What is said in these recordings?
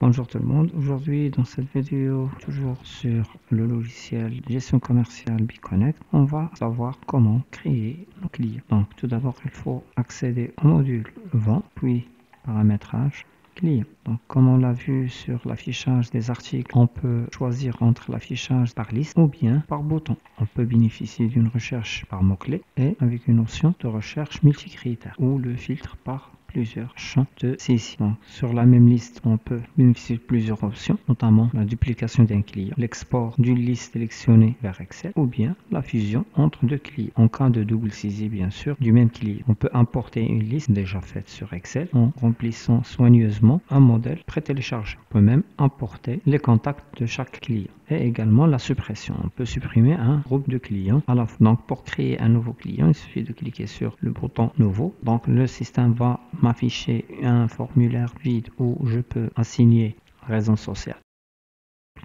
Bonjour tout le monde, aujourd'hui dans cette vidéo, toujours sur le logiciel de gestion commerciale BeConnect, on va savoir comment créer nos clients. Donc tout d'abord, il faut accéder au module vente, puis paramétrage client. Donc comme on l'a vu sur l'affichage des articles, on peut choisir entre l'affichage par liste ou bien par bouton. On peut bénéficier d'une recherche par mots-clés et avec une option de recherche multicritère ou le filtre par plusieurs champs de saisie. Donc, sur la même liste, on peut bénéficier de plusieurs options, notamment la duplication d'un client, l'export d'une liste sélectionnée vers Excel ou bien la fusion entre deux clients. En cas de double saisie, bien sûr, du même client, on peut importer une liste déjà faite sur Excel en remplissant soigneusement un modèle pré-téléchargé. On peut même importer les contacts de chaque client et également la suppression. On peut supprimer un groupe de clients à la fois. Donc, pour créer un nouveau client, il suffit de cliquer sur le bouton nouveau. Donc, le système va m'afficher un formulaire vide où je peux assigner raison sociale.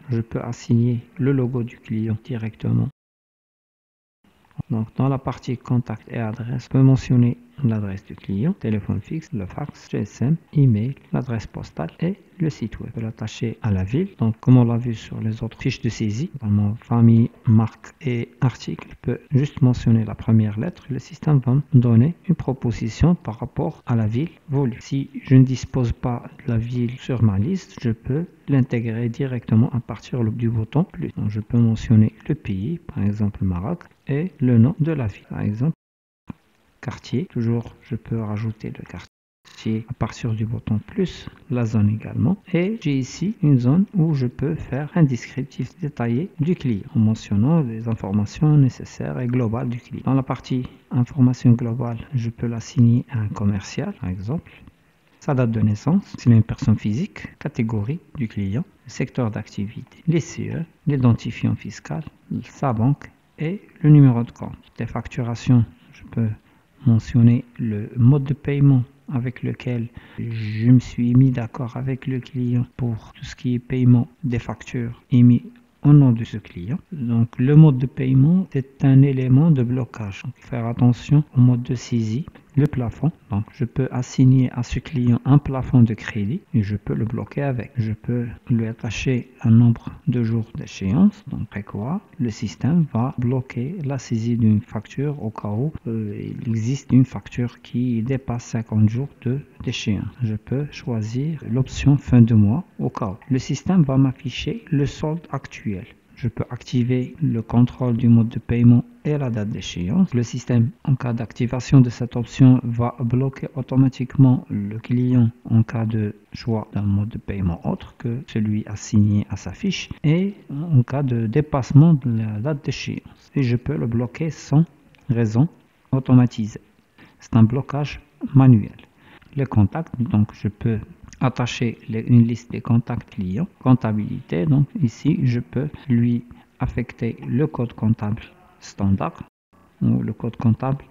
Je peux assigner le logo du client directement. Donc, dans la partie contact et adresse, je peux mentionner l'adresse du client, téléphone fixe, le fax, GSM, email, l'adresse postale et le site web. Je peux l'attacher à la ville. Donc, comme on l'a vu sur les autres fiches de saisie, notamment famille, marque et article, je peux juste mentionner la première lettre. Le système va me donner une proposition par rapport à la ville voulue. Si je ne dispose pas de la ville sur ma liste, je peux l'intégrer directement à partir du bouton plus. Donc, je peux mentionner le pays, par exemple Maroc, et le nom de la ville, par exemple quartier. Toujours, je peux rajouter le quartier à partir du bouton plus, la zone également. Et j'ai ici une zone où je peux faire un descriptif détaillé du client en mentionnant les informations nécessaires et globales du client. Dans la partie information globale, je peux l'assigner à un commercial, par exemple. Sa date de naissance, s'il est une personne physique, catégorie du client, le secteur d'activité, les CE, l'identifiant fiscal, sa banque et le numéro de compte. Des facturations, je peux mentionner le mode de paiement avec lequel je me suis mis d'accord avec le client pour tout ce qui est paiement des factures émis au nom de ce client. Donc le mode de paiement est un élément de blocage. Donc, faire attention au mode de saisie, le plafond. Donc je peux assigner à ce client un plafond de crédit et je peux le bloquer avec. Je peux lui attacher un nombre de jours d'échéance. Donc après quoi, le système va bloquer la saisie d'une facture au cas où il existe une facture qui dépasse 50 jours d'échéance. Je peux choisir l'option fin de mois au cas où. Le système va m'afficher le solde actuel. Je peux activer le contrôle du mode de paiement et la date d'échéance. Le système, en cas d'activation de cette option, va bloquer automatiquement le client en cas de choix d'un mode de paiement autre que celui assigné à sa fiche et en cas de dépassement de la date d'échéance. Et je peux le bloquer sans raison automatisée. C'est un blocage manuel. Les contacts, donc je peux attacher une liste des contacts clients, comptabilité, donc ici je peux lui affecter le code comptable standard ou le code comptable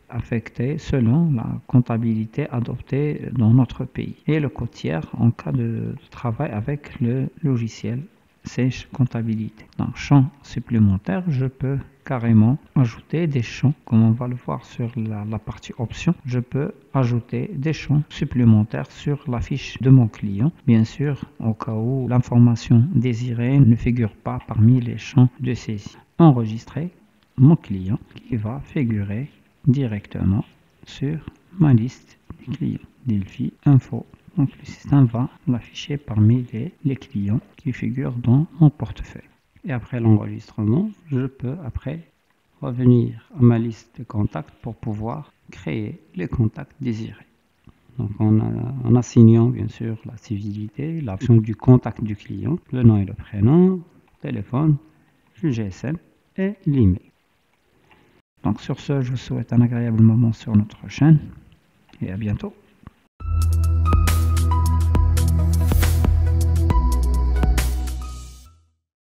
affecté selon la comptabilité adoptée dans notre pays et le code tiers en cas de travail avec le logiciel Sage Comptabilité. Dans champ supplémentaire, je peux carrément ajouter des champs, comme on va le voir sur la partie options. Je peux ajouter des champs supplémentaires sur la fiche de mon client, bien sûr, au cas où l'information désirée ne figure pas parmi les champs de saisie. Enregistrer mon client qui va figurer directement sur ma liste des clients. Delphi Info. Donc le système va l'afficher parmi les clients qui figurent dans mon portefeuille. Et après l'enregistrement, je peux après revenir à ma liste de contacts pour pouvoir créer les contacts désirés. Donc en assignant bien sûr la civilité, l'option du contact du client, le nom et le prénom, téléphone, le GSM et l'email. Donc sur ce, je vous souhaite un agréable moment sur notre chaîne et à bientôt.